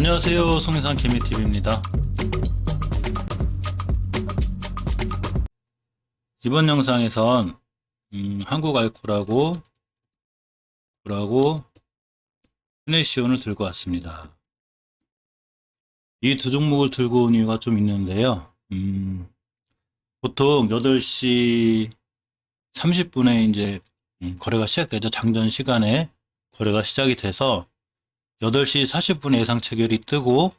안녕하세요. 송인상 개미TV입니다. 이번 영상에선 한국알코올하고 휴네시온을 들고 왔습니다. 이 두 종목을 들고 온 이유가 좀 있는데요. 보통 8시 30분에 이제 거래가 시작되죠. 장전 시간에 거래가 시작이 돼서 8시 40분에 예상 체결이 뜨고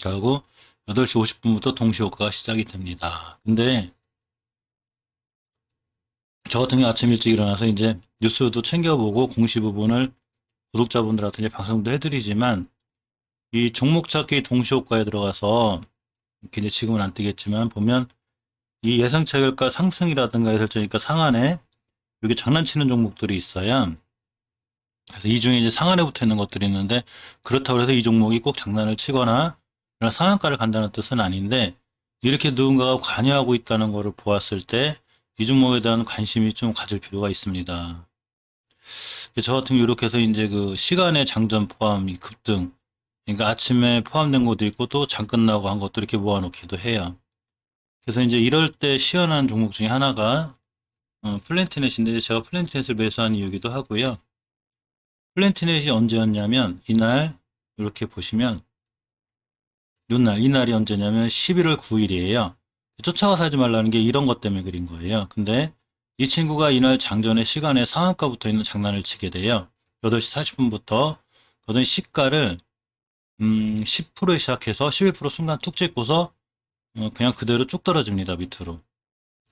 그리고 8시 50분부터 동시효과가 시작이 됩니다. 근데 저 같은 경우 아침 일찍 일어나서 이제 뉴스도 챙겨보고 공시 부분을 구독자분들한테 이제 방송도 해드리지만 이 종목 찾기 동시효과에 들어가서 이렇게 이제 지금은 안 뜨겠지만 보면 이 예상 체결가 상승이라든가 설정이니까 상한에 여기 장난치는 종목들이 있어요. 그래서 이 중에 이제 상한에 붙어 있는 것들이 있는데 그렇다고 해서 이 종목이 꼭 장난을 치거나 상한가를 간다는 뜻은 아닌데 이렇게 누군가가 관여하고 있다는 것을 보았을 때 이 종목에 대한 관심이 좀 가질 필요가 있습니다. 저 같은 경우 이렇게 해서 이제 그 시간의 장전 포함이 급등, 그러니까 아침에 포함된 것도 있고 또 장 끝나고 한 것도 이렇게 모아놓기도 해요. 그래서 이제 이럴 때 시원한 종목 중에 하나가 플랜티넷인데 제가 플랜티넷을 매수한 이유기도 하고요. 플랜티넷이 언제였냐면 이날 이렇게 보시면 이날이 언제냐면 11월 9일이에요. 쫓아가서 하지 말라는 게 이런 것 때문에 그린 거예요. 근데 이 친구가 이날 장전의 시간에 상한가 붙어 있는 장난을 치게 돼요. 8시 40분부터 그러더니 시가를 10%에 시작해서 11% 순간 툭 찍고서 그냥 그대로 쭉 떨어집니다. 밑으로.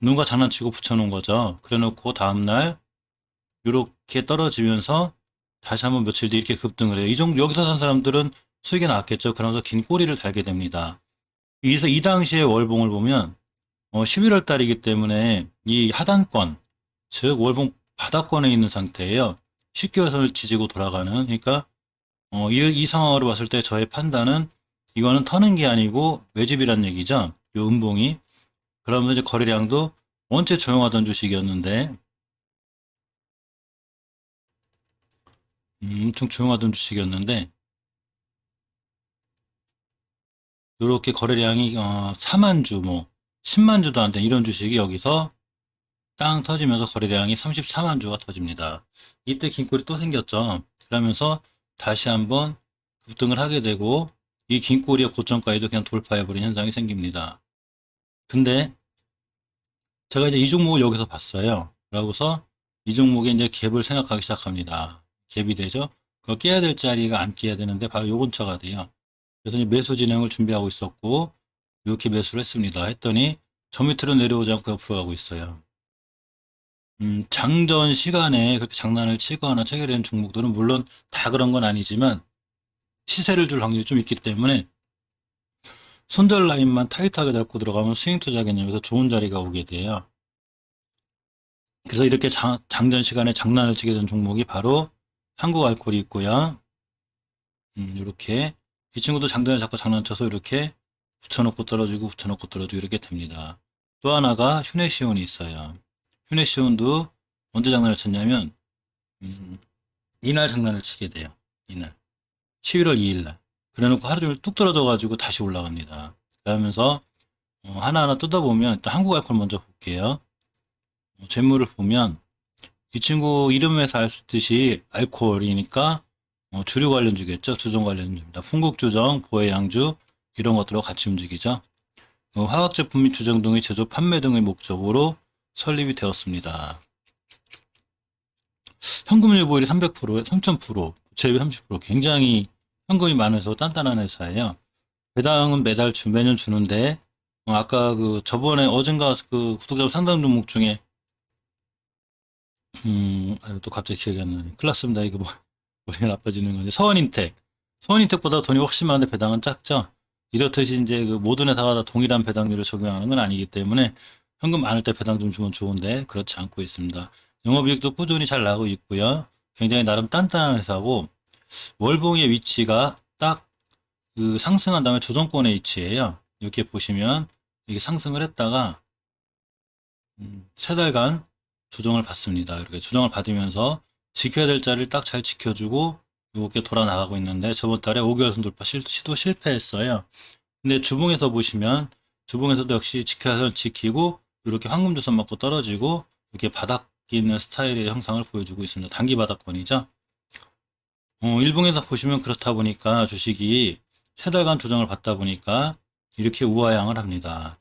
누군가 장난치고 붙여놓은 거죠. 그래놓고 다음날 이렇게 떨어지면서 다시 한번 며칠 뒤 이렇게 급등을 해요. 이 정도 여기서 산 사람들은 수익이 나왔겠죠. 그러면서 긴 꼬리를 달게 됩니다. 그래서 이 당시에 월봉을 보면 11월 달이기 때문에 이 하단권, 즉 월봉 바닥권에 있는 상태예요. 10개월선을 지지고 돌아가는. 그러니까 이 상황으로 봤을 때 저의 판단은 이거는 터는 게 아니고 매집이란 얘기죠. 요 음봉이. 그러면 이제 거래량도 원체 조용하던 주식이었는데 엄청 조용하던 주식이었는데 요렇게 거래량이 4만 주, 뭐 10만 주도 안 된 이런 주식이 여기서 땅 터지면서 거래량이 34만 주가 터집니다. 이때 긴꼬리 또 생겼죠. 그러면서 다시 한번 급등을 하게 되고 이 긴꼬리의 고점가에도 그냥 돌파해버린 현상이 생깁니다. 근데 제가 이제 이 종목을 여기서 봤어요. 그러고서 이 종목에 이제 갭을 생각하기 시작합니다. 갭이 되죠. 그거 깨야 될 자리가 안 깨야 되는데 바로 요 근처가 돼요. 그래서 이제 매수 진행을 준비하고 있었고 이렇게 매수를 했습니다. 했더니 저 밑으로 내려오지 않고 옆으로 가고 있어요. 장전 시간에 그렇게 장난을 치거나 체결된 종목들은 물론 다 그런 건 아니지만 시세를 줄 확률이 좀 있기 때문에 손절 라인만 타이트하게 잡고 들어가면 스윙 투자 개념에서 좋은 자리가 오게 돼요. 그래서 이렇게 장전 시간에 장난을 치게 된 종목이 바로 한국알코올이 있고요. 이렇게 이 친구도 장전에 자꾸 장난쳐서 이렇게 붙여놓고 떨어지고 붙여놓고 떨어지고 이렇게 됩니다. 또 하나가 휴네시온이 있어요. 휴네시온도 언제 장난을 쳤냐면 이날 장난을 치게 돼요. 이날 11월 2일 날. 그래놓고 하루 종일 뚝 떨어져가지고 다시 올라갑니다. 그러면서 하나하나 뜯어보면 일단 한국알코올 먼저 볼게요. 재물을 보면 이 친구 이름에서 알 수 있듯이 알코올이니까 주류 관련주겠죠. 주종 관련주입니다. 풍국주정, 보해양주 이런 것들과 같이 움직이죠. 화학제품 및 주정 등의 제조, 판매 등의 목적으로 설립이 되었습니다. 현금유보율이 300%에 3000%, 부채율이 30% 굉장히 현금이 많아서 단단한 회사예요. 배당은 매달 매년 주는데 아까 그 저번에 어젠가 그 구독자 상담 종목 중에 또 갑자기 기억이 안 나네. 큰일 났습니다. 이거 뭐 머리가 나빠지는 건데 서원인텍보다 돈이 훨씬 많은데 배당은 작죠. 이렇듯이 이제 그 모든 회사가 다 동일한 배당률을 적용하는 건 아니기 때문에 현금 많을 때 배당 좀 주면 좋은데 그렇지 않고 있습니다. 영업이익도 꾸준히 잘 나오고 있고요. 굉장히 나름 단단한 회사고 월봉의 위치가 딱 그 상승한 다음에 조정권의 위치예요. 이렇게 보시면 이게 상승을 했다가 3달간 조정을 받습니다. 이렇게 조정을 받으면서 지켜야 될 자리를 딱 잘 지켜주고 요게 돌아 나가고 있는데 저번 달에 5개월선 돌파 시도 실패했어요. 근데 주봉에서 보시면 주봉에서도 역시 지켜선 지키고 이렇게 황금주선 맞고 떨어지고 이렇게 바닥 있는 스타일의 형상을 보여주고 있습니다. 단기 바닥권이죠. 일봉에서 보시면 그렇다 보니까 주식이 세 달간 조정을 받다 보니까 이렇게 우하향을 합니다.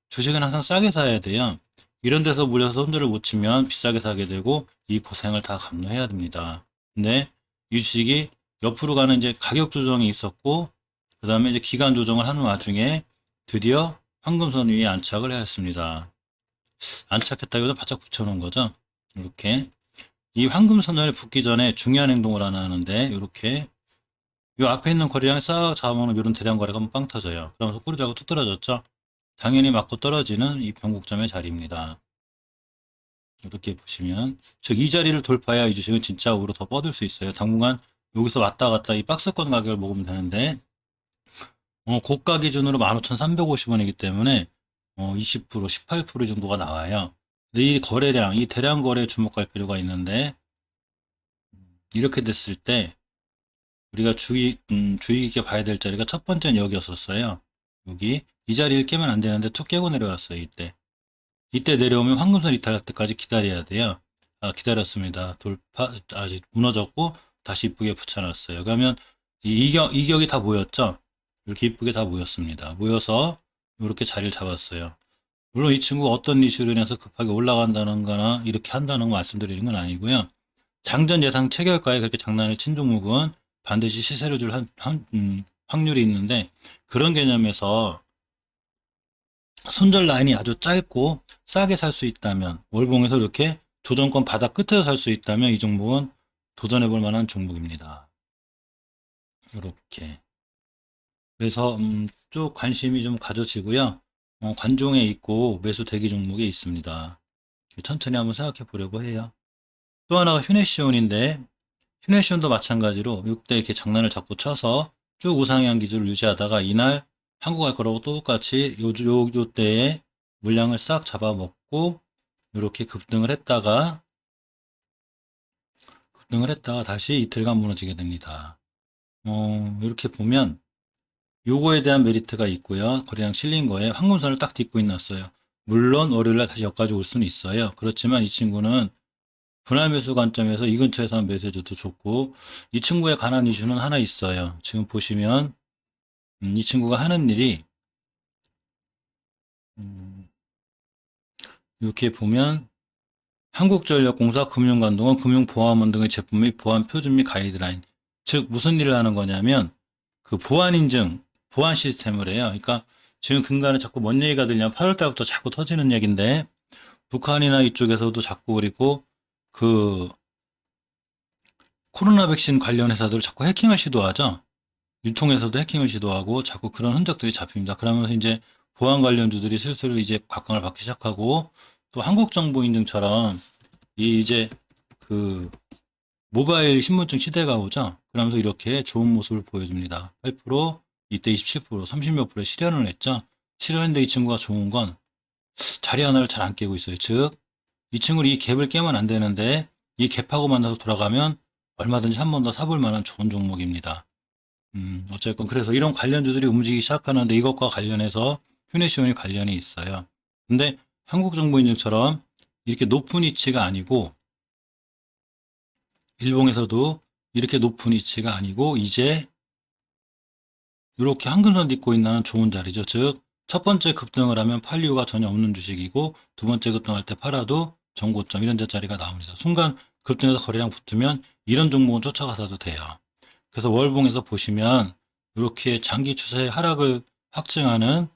주식은 항상 싸게 사야 돼요. 이런 데서 물려서 손절을 못 치면 비싸게 사게 되고 이 고생을 다 감내해야 됩니다. 근데 이 주식이 옆으로 가는 이제 가격 조정이 있었고 그 다음에 이제 기간 조정을 하는 와중에 드디어 황금선 위에 안착을 하였습니다. 안착했다기보다 바짝 붙여놓은 거죠. 이렇게 이 황금선을 붙기 전에 중요한 행동을 하나 하는데 이렇게 이 앞에 있는 거래량이 싹 잡아먹는 이런 대량 거래가 한번 빵 터져요. 그러면서 꼬리 자고 뚝 떨어졌죠. 당연히 맞고 떨어지는 이 변곡점의 자리입니다. 이렇게 보시면 즉 이 자리를 돌파해야 이 주식은 진짜로 더 뻗을 수 있어요. 당분간 여기서 왔다 갔다 이 박스권 가격을 먹으면 되는데 고가 기준으로 15,350원이기 때문에 20%, 18% 정도가 나와요. 근데 이 거래량, 이 대량 거래에 주목할 필요가 있는데 이렇게 됐을 때 우리가 주의 깊게 봐야 될 자리가 첫 번째는 여기였었어요. 여기 이 자리를 깨면 안 되는데 툭 깨고 내려왔어요. 이때 내려오면 황금선 이탈할 때까지 기다려야 돼요. 기다렸습니다. 아직 무너졌고 다시 이쁘게 붙여놨어요. 그러면 이격이 다 모였죠. 이렇게 이쁘게 다 모였습니다. 모여서 이렇게 자리를 잡았어요. 물론 이 친구가 어떤 이슈로 인해서 급하게 올라간다는 거나 이렇게 한다는 거 말씀드리는 건 아니고요. 장전 예상 체결가에 그렇게 장난을 친 종목은 반드시 시세를 줄 확률이 있는데 그런 개념에서 손절 라인이 아주 짧고 싸게 살 수 있다면 월봉에서 이렇게 조정권 바닥 끝에서 살 수 있다면 이 종목은 도전해 볼 만한 종목입니다. 이렇게 그래서 쭉 관심이 좀 가져지고요. 관종에 있고 매수 대기 종목에 있습니다. 천천히 한번 생각해 보려고 해요. 또 하나가 휴네시온인데 휴네시온도 마찬가지로 이때 이렇게 장난을 자꾸 쳐서 쭉 우상향 기조를 유지하다가 이날 한국할 거라고 똑같이 요 때에 물량을 싹 잡아먹고 이렇게 급등을 했다가 다시 이틀간 무너지게 됩니다. 이렇게 보면 요거에 대한 메리트가 있고요. 거래량 실린 거에 황금선을 딱 딛고 있었어요. 물론 월요일날 다시 여기까지 올 수는 있어요. 그렇지만 이 친구는 분할 매수 관점에서 이 근처에서 매수해줘도 좋고 이 친구에 관한 이슈는 하나 있어요. 지금 보시면 이 친구가 하는 일이 이렇게 보면 한국전력공사 금융감독원 금융보안원 등의 제품 및 보안 표준 및 가이드라인 즉 무슨 일을 하는 거냐면 그 보안 인증 보안 시스템을 해요. 그러니까 지금 근간에 자꾸 뭔 얘기가 들냐면 8월 달부터 자꾸 터지는 얘기인데 북한이나 이쪽에서도 자꾸 그리고 그 코로나 백신 관련 회사들 자꾸 해킹을 시도하죠. 유통에서도 해킹을 시도하고 자꾸 그런 흔적들이 잡힙니다. 그러면서 이제 보안 관련주들이 슬슬 이제 각광을 받기 시작하고 또 한국정보인증처럼 이제 그 모바일 신분증 시대가 오죠. 그러면서 이렇게 좋은 모습을 보여줍니다. 8%, 이때 27%, 30몇 프로에 실현을 했죠. 실현했는데 이 친구가 좋은 건 자리 하나를 잘 안 깨고 있어요. 즉, 이 친구는 이 갭을 깨면 안 되는데 이 갭하고 만나서 돌아가면 얼마든지 한 번 더 사볼 만한 좋은 종목입니다. 어쨌건 그래서 이런 관련주들이 움직이기 시작하는데 이것과 관련해서 휴네시온이 관련이 있어요. 근데 한국정보인증처럼 이렇게 높은 위치가 아니고 일봉에서도 이렇게 높은 위치가 아니고 이제 이렇게 한금선 딛고 있는 좋은 자리죠. 즉 첫 번째 급등을 하면 팔 이유가 전혀 없는 주식이고 두 번째 급등할 때 팔아도 정고점 이런 자리가 나옵니다. 순간 급등해서 거래량 붙으면 이런 종목은 쫓아가서도 돼요. 그래서 월봉에서 보시면 이렇게 장기 추세의 하락을 확증하는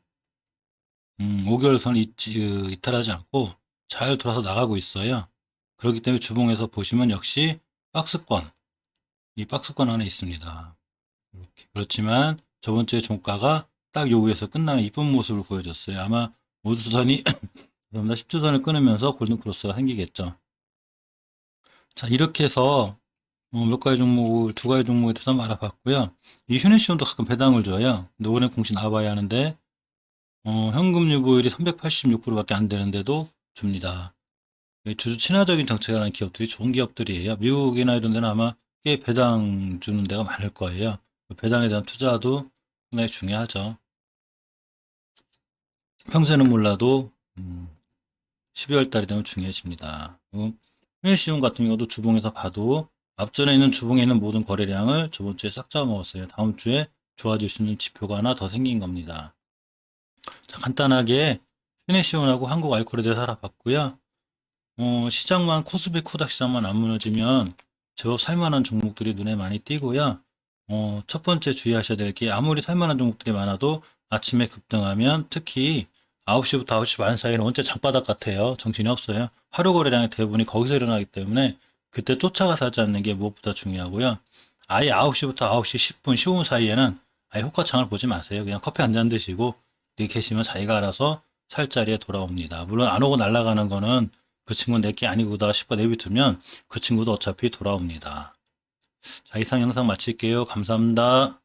5개월선을 이탈하지 않고 잘 돌아서 나가고 있어요. 그렇기 때문에 주봉에서 보시면 역시 박스권, 이 박스권 안에 있습니다. 이렇게. 그렇지만 저번 주에 종가가 딱 요 위에서 끝나는 이쁜 모습을 보여줬어요. 아마 5주선이 10주선을 끊으면서 골든크로스가 생기겠죠. 자, 이렇게 해서 몇 가지 종목을, 두 가지 종목에 대해서 한번 알아봤고요. 이 휴네시온도 가끔 배당을 줘요. 근데 오늘 공시 나와봐야 하는데 현금 유보율이 386%밖에 안 되는데도 줍니다. 주주 친화적인 정책을 하는 기업들이 좋은 기업들이에요. 미국이나 이런 데는 아마 배당 주는 데가 많을 거예요. 배당에 대한 투자도 상당히 중요하죠. 평소에는 몰라도 12월 달이 되면 중요해집니다. 휴일시험 같은 경우도 주봉에서 봐도 앞전에 있는 주봉에 있는 모든 거래량을 저번 주에 싹 잡아먹었어요. 다음 주에 좋아질 수 있는 지표가 하나 더 생긴 겁니다. 자, 간단하게 휴일시험하고 한국 알코올에 대해서 알아봤고요. 시장만 코스피 코닥 시장만 안 무너지면 제법 살만한 종목들이 눈에 많이 띄고요. 첫 번째 주의하셔야 될 게 아무리 살만한 종목들이 많아도 아침에 급등하면 특히 9시부터 9시 반 사이는 원체 장바닥 같아요. 정신이 없어요. 하루 거래량의 대부분이 거기서 일어나기 때문에 그때 쫓아가서 하지 않는 게 무엇보다 중요하고요. 아예 9시부터 9시 10분, 15분 사이에는 아예 호가창을 보지 마세요. 그냥 커피 한 잔 드시고 이렇게 계시면 자기가 알아서 살 자리에 돌아옵니다. 물론 안 오고 날아가는 거는 그 친구는 내게 아니구나 싶어 내비두면 그 친구도 어차피 돌아옵니다. 자, 이상 영상 마칠게요. 감사합니다.